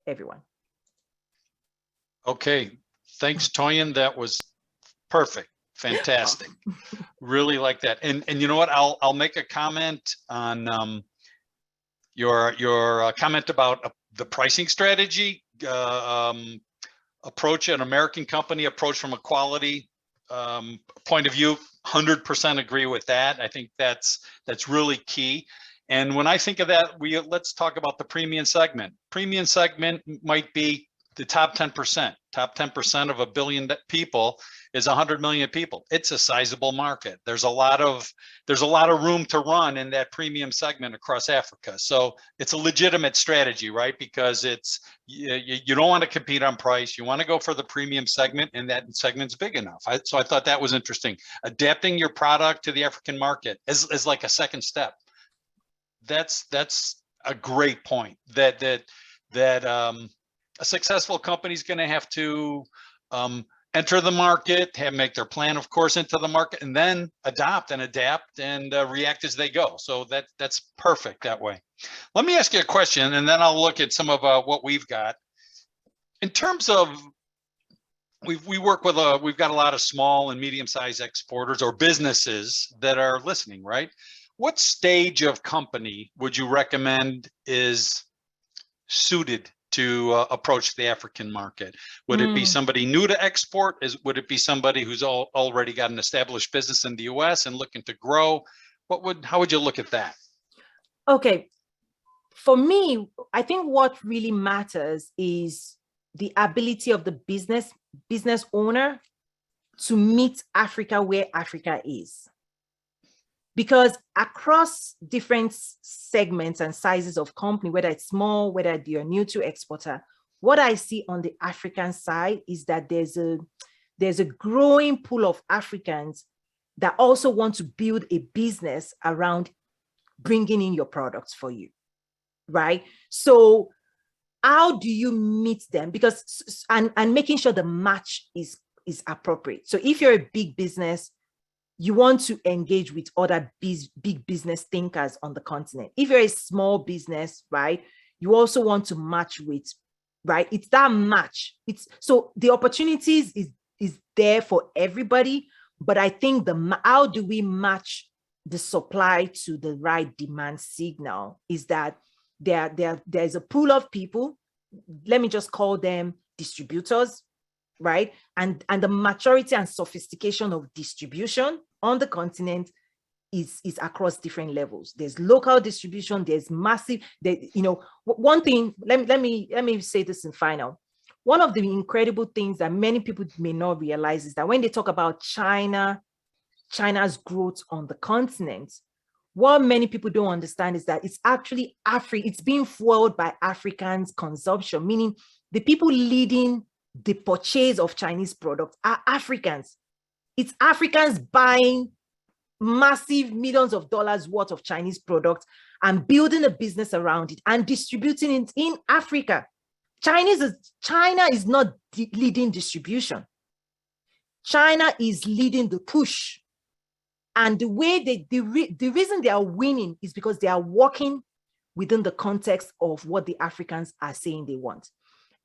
everyone. Okay, thanks, Toyin. That was perfect, fantastic. Really like that. And you know what? I'll make a comment on your comment about the pricing strategy approach. An American company approach from a quality point of view. 100% agree with that. I think that's really key. And when I think of that, let's talk about the premium segment. Premium segment might be the top 10%. Top 10% of 1 billion people is 100 million people. It's a sizable market. There's a lot of room to run in that premium segment across Africa. So it's a legitimate strategy, right? Because it's you don't want to compete on price. You want to go for the premium segment, and that segment's big enough. So I thought that was interesting. Adapting your product to the African market is like a second step. That's a great point. That a successful company is going to have to enter the market, make their plan, of course, into the market, and then adopt and adapt and react as they go. So that's perfect that way. Let me ask you a question, and then I'll look at some of what we've got. In terms of, we work with we've got a lot of small and medium-sized exporters or businesses that are listening, right? What stage of company would you recommend is suited to approach the African market? Would it be somebody new to export? Would it be somebody who's already got an established business in the US and looking to grow? How would you look at that? Okay, for me, I think what really matters is the ability of the business owner to meet Africa where Africa is. Because across different segments and sizes of company, whether it's small, whether you're new to exporter, what I see on the African side is that there's a growing pool of Africans that also want to build a business around bringing in your products for you, right? So how do you meet them? Because, and making sure the match is appropriate. So if you're a big business, you want to engage with other big business thinkers on the continent. If you're a small business, right, you also want to match with, right? It's that match. So the opportunities is there for everybody, but I think how do we match the supply to the right demand signal is that there's a pool of people, let me just call them distributors, right? And the maturity and sophistication of distribution on the continent is across different levels. There's local distribution, there's massive, one thing, let me say this in final. One of the incredible things that many people may not realize is that when they talk about China's growth on the continent, what many people don't understand is that it's actually it's being fueled by Africans' consumption, meaning the people leading the purchase of Chinese products are Africans. It's Africans buying massive millions of dollars worth of Chinese products and building a business around it and distributing it in Africa. China is not leading distribution. China is leading the push. And the way the reason they are winning is because they are working within the context of what the Africans are saying they want.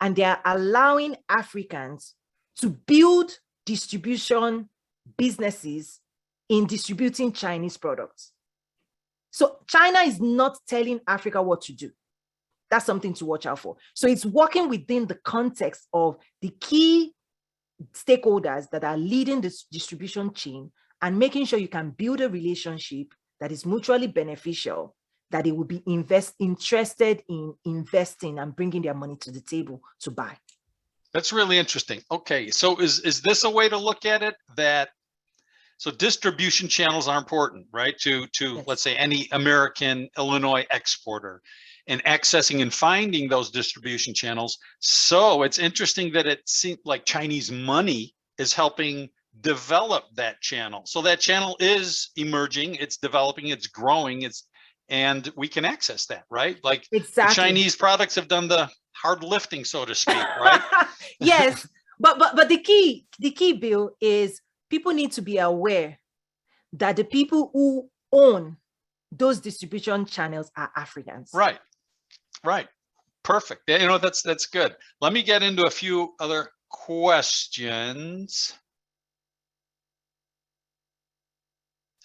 And they are allowing Africans to build distribution businesses in distributing Chinese products. So China is not telling Africa what to do. That's something to watch out for. So it's working within the context of the key stakeholders that are leading this distribution chain and making sure you can build a relationship that is mutually beneficial, that they will be interested in investing and bringing their money to the table to buy. That's really interesting. Okay, so is this a way to look at it, that so distribution channels are important, right? To yes. Let's say any American Illinois exporter, and accessing and finding those distribution channels. So it's interesting that it seems like Chinese money is helping develop that channel. So that channel is emerging, it's developing, it's growing, and we can access that, right? Like exactly. The Chinese products have done the hard lifting, so to speak, right? Yes, but the key, Bill, is people need to be aware that the people who own those distribution channels are Africans. Right, right. Perfect. You know, that's good. Let me get into a few other questions.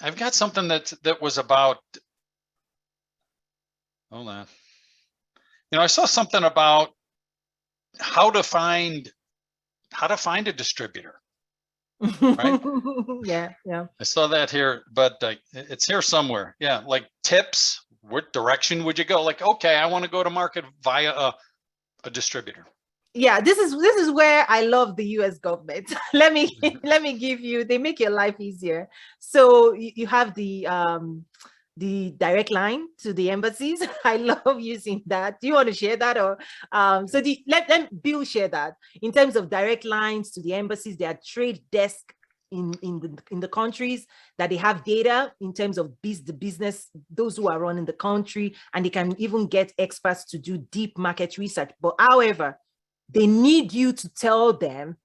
I've got something that was about, hold on. You know, I saw something about how to find a distributor. Right? Yeah. I saw that here, but it's here somewhere. Yeah, like tips. What direction would you go? Like, okay, I want to go to market via a distributor. Yeah, this is where I love the US government. let me give you, they make your life easier. So you have the direct line to the embassies. I love using that. Do you want to share that? Or so let Bill share that. In terms of direct lines to the embassies, there are trade desk in the countries that they have data in terms of the business, those who are running the country, and they can even get experts to do deep market research. But however, they need you to tell them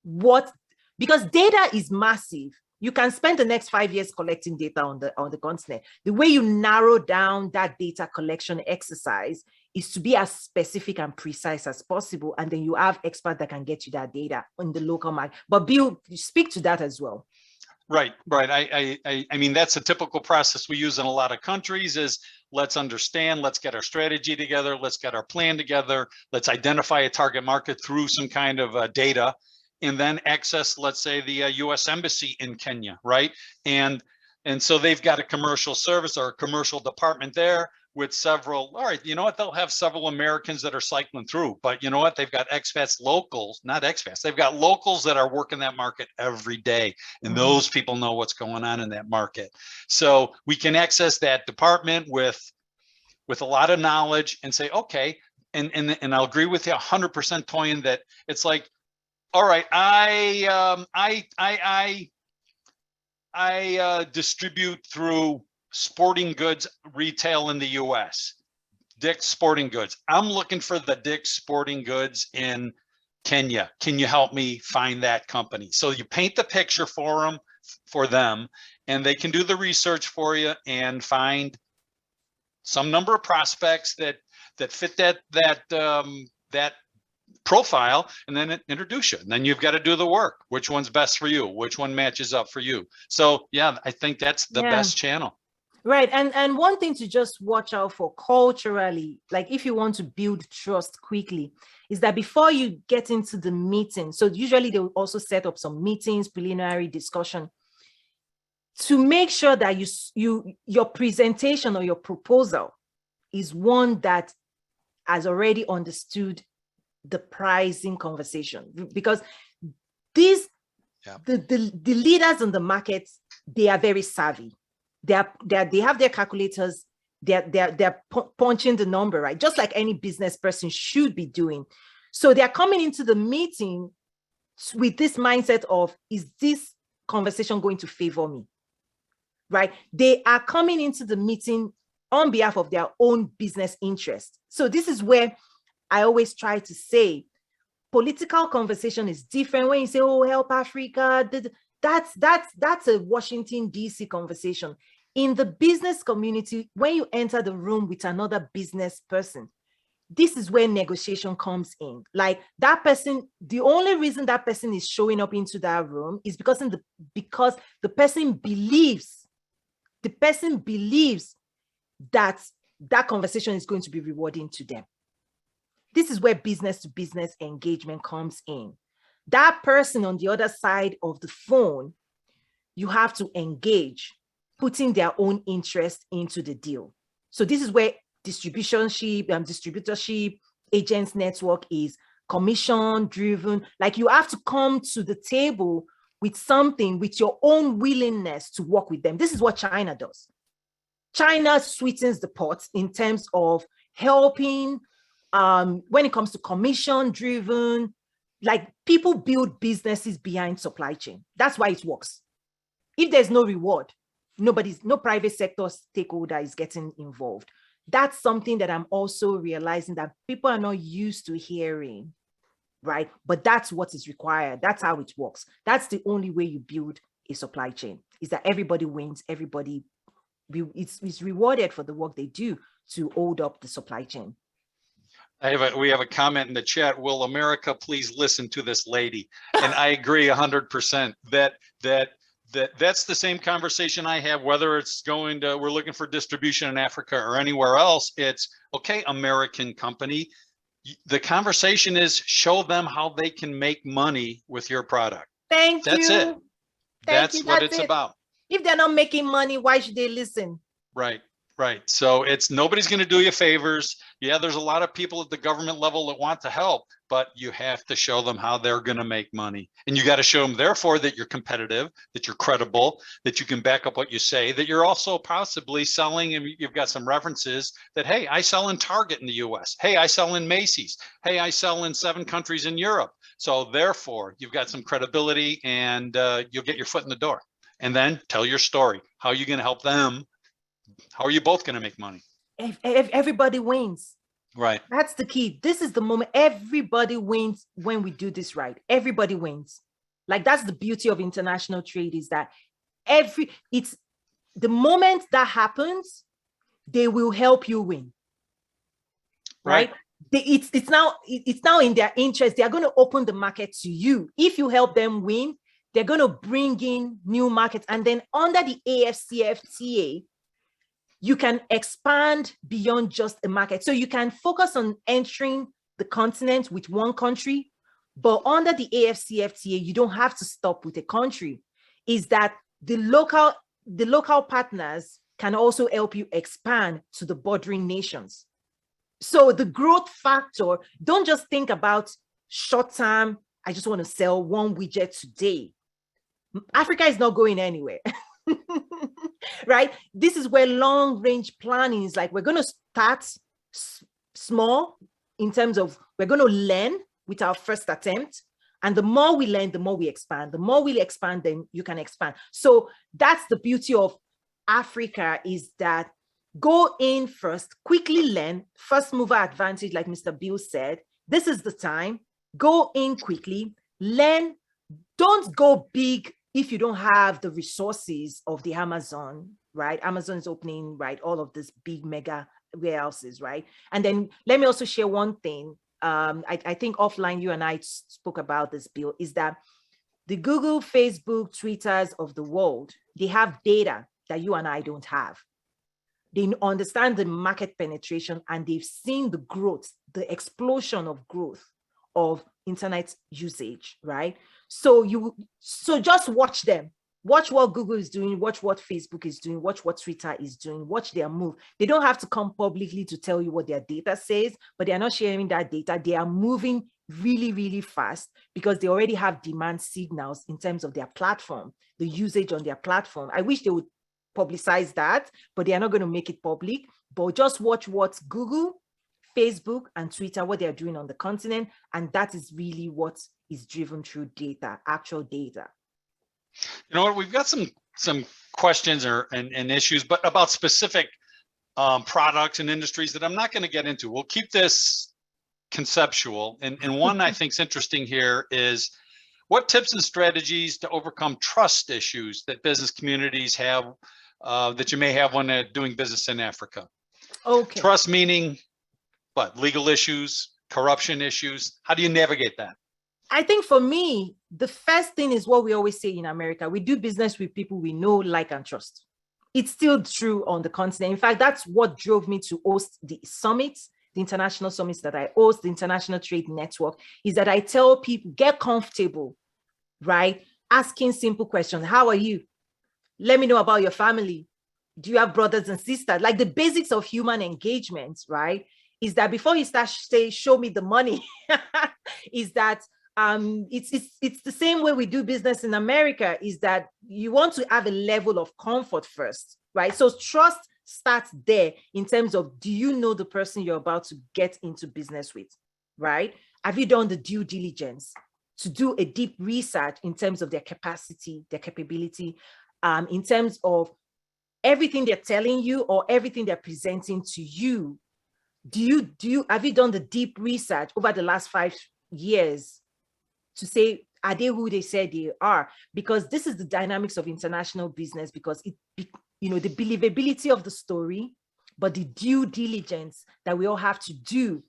what, because data is massive. You can spend the next 5 years collecting data on the continent. The way you narrow down that data collection exercise is to be as specific and precise as possible. And then you have experts that can get you that data on the local market. But Bill, speak to that as well. Right. I mean, that's a typical process we use in a lot of countries is let's understand, let's get our strategy together, let's get our plan together, let's identify a target market through some kind of data, and then access, let's say, the US Embassy in Kenya, right? And so they've got a commercial service or a commercial department there with several, all right, you know what, they'll have several Americans that are cycling through, but you know what, they've got expats, locals, not expats, they've got locals that are working that market every day, and those people know what's going on in that market. So we can access that department with a lot of knowledge and say, okay, and I'll agree with you 100%, Toyin, that it's like, all right, I distribute through sporting goods retail in the US, Dick's Sporting Goods. I'm looking for the Dick's Sporting Goods in Kenya. Can you help me find that company? So you paint the picture for them, and they can do the research for you and find some number of prospects that fit that profile, and then introduce you. And then you've got to do the work. Which one's best for you? Which one matches up for you? So yeah, I think that's the best channel. Right. And one thing to just watch out for culturally, like if you want to build trust quickly, is that before you get into the meeting, so usually they will also set up some meetings, preliminary discussion, to make sure that your presentation or your proposal is one that has already understood the pricing conversation. Because these the leaders in the market, they are very savvy. They have their calculators. They're punching the number, right? Just like any business person should be doing. So they're coming into the meeting with this mindset of, is this conversation going to favor me? Right? They are coming into the meeting on behalf of their own business interest. So this is where I always try to say, political conversation is different. When you say, oh, help Africa, that's a Washington, D.C. conversation. In the business community, when you enter the room with another business person, this is where negotiation comes in. Like that person, the only reason that person is showing up into that room is because the person believes that that conversation is going to be rewarding to them. This is where business to business engagement comes in. That person on the other side of the phone, you have to engage, putting their own interest into the deal. So this is where distributorship, agents network is commission driven. Like you have to come to the table with something, with your own willingness to work with them. This is what China does. China sweetens the pot in terms of helping when it comes to commission driven, like people build businesses behind supply chain. That's why it works. If there's no reward, no private sector stakeholder is getting involved. That's something that I'm also realizing that people are not used to hearing, right? But that's what is required. That's how it works. That's the only way you build a supply chain, is that everybody wins, everybody it's rewarded for the work they do to hold up the supply chain. We have a comment in the chat. Will America please listen to this lady? And I agree 100% that's the same conversation I have, whether it's we're looking for distribution in Africa or anywhere else. It's okay, American company. The conversation is show them how they can make money with your product. That's it. That's what it's about. If they're not making money, why should they listen? Right. Right. So nobody's going to do you favors. Yeah, there's a lot of people at the government level that want to help, but you have to show them how they're going to make money. And you got to show them, therefore, that you're competitive, that you're credible, that you can back up what you say, that you're also possibly selling, and you've got some references that, hey, I sell in Target in the US. Hey, I sell in Macy's. Hey, I sell in 7 countries in Europe. So therefore, you've got some credibility, and you'll get your foot in the door. And then tell your story. How are you going to help them? How are you both going to make money? If everybody wins. Right. That's the key. This is the moment everybody wins when we do this right. Everybody wins. Like, that's the beauty of international trade, is that it's the moment that happens, they will help you win. Right? It's now in their interest. They are going to open the market to you. If you help them win, they're going to bring in new markets. And then under the AFCFTA, you can expand beyond just a market. So you can focus on entering the continent with one country, but under the AFCFTA, you don't have to stop with a country. Is that the local partners can also help you expand to the bordering nations. So the growth factor, don't just think about short term, I just want to sell one widget today. Africa is not going anywhere. Right? This is where long range planning is like, we're going to start small in terms of we're going to learn with our first attempt. And the more we learn, the more we expand. The more we expand, then you can expand. So that's the beauty of Africa, is that go in first, quickly learn, first mover advantage, like Mr. Bill said. This is the time. Go in quickly, learn. Don't go big if you don't have the resources of the Amazon, right? Amazon is opening, right, all of these big mega warehouses, right? And then let me also share one thing. I think offline, you and I spoke about this, Bill, is that the Google, Facebook, Twitters of the world, they have data that you and I don't have. They understand the market penetration, and they've seen the growth, the explosion of growth of internet usage, right? So just watch them. Watch what Google is doing, watch what Facebook is doing, watch what Twitter is doing, watch their move. They don't have to come publicly to tell you what their data says, but they are not sharing that data. They are moving really, really fast because they already have demand signals in terms of their platform, the usage on their platform. I wish they would publicize that, but they are not going to make it public. But just watch what Google, Facebook, and Twitter, what they're doing on the continent. And that is really what is driven through data, actual data. You know what, we've got some questions and issues, but about specific products and industries that I'm not going to get into. We'll keep this conceptual. And one I think is interesting here is, what tips and strategies to overcome trust issues that business communities have, that you may have when doing business in Africa? Okay. Trust meaning what? Legal issues, corruption issues. How do you navigate that? I think for me, the first thing is what we always say in America. We do business with people we know, like, and trust. It's still true on the continent. In fact, that's what drove me to host the summits, the international summits that I host, the International Trade Network, is that I tell people, get comfortable, right? Asking simple questions. How are you? Let me know about your family. Do you have brothers and sisters? Like the basics of human engagement, right? Is that before you start say, show me the money, is that it's the same way we do business in America, is that you want to have a level of comfort first, right? So trust starts there in terms of, do you know the person you're about to get into business with, right? Have you done the due diligence to do a deep research in terms of their capacity, their capability, in terms of everything they're telling you or everything they're presenting to you? Have you done the deep research over the last 5 years to say, are they who they say they are? Because this is the dynamics of international business, because the believability of the story, but the due diligence that we all have to do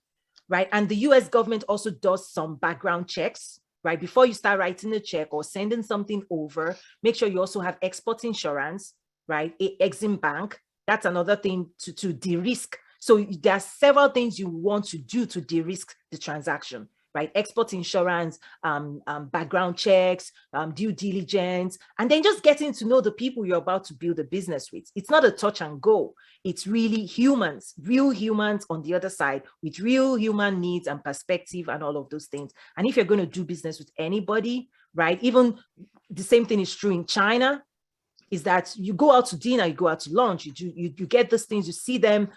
right? And the US government also does some background checks, right? Before you start writing a check or sending something over, make sure you also have export insurance, right? Exim Bank. That's another thing to de-risk. So there are several things you want to do to de-risk the transaction, right? Export insurance, background checks, due diligence, and then just getting to know the people you're about to build a business with. It's not a touch and go. It's really humans, real humans on the other side with real human needs and perspective and all of those things. And if you're going to do business with anybody, right, even the same thing is true in China, is that you go out to dinner, you go out to lunch, you get these things, you see them,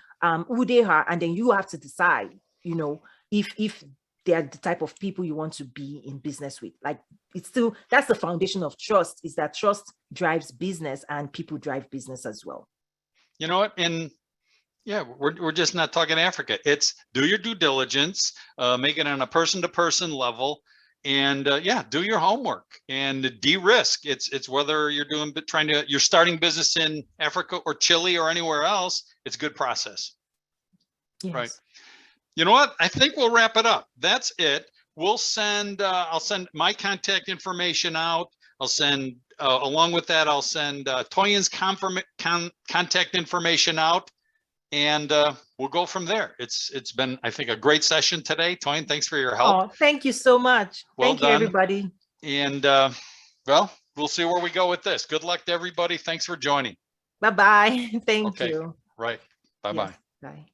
who they are, and then you have to decide, you know, if they're the type of people you want to be in business with. Like, it's still, that's the foundation of trust, is that trust drives business and people drive business as well. You know what? And yeah, we're just not talking Africa. It's do your due diligence, make it on a person-to-person level, and yeah, do your homework and de-risk. It's whether you're you're starting business in Africa or Chile or anywhere else. It's good process. Yes. Right. You know what? I think we'll wrap it up. That's it. We'll send, I'll send my contact information out. I'll send, along with that, I'll send Toyin's contact information out, and we'll go from there. It's been, I think, a great session today. Toyin, thanks for your help. Oh, thank you so much. Well thank you, done. everybody. And well, we'll see where we go with this. Good luck to everybody. Thanks for joining. Bye-bye. Thank you. Right. Bye-bye. Yes. Bye.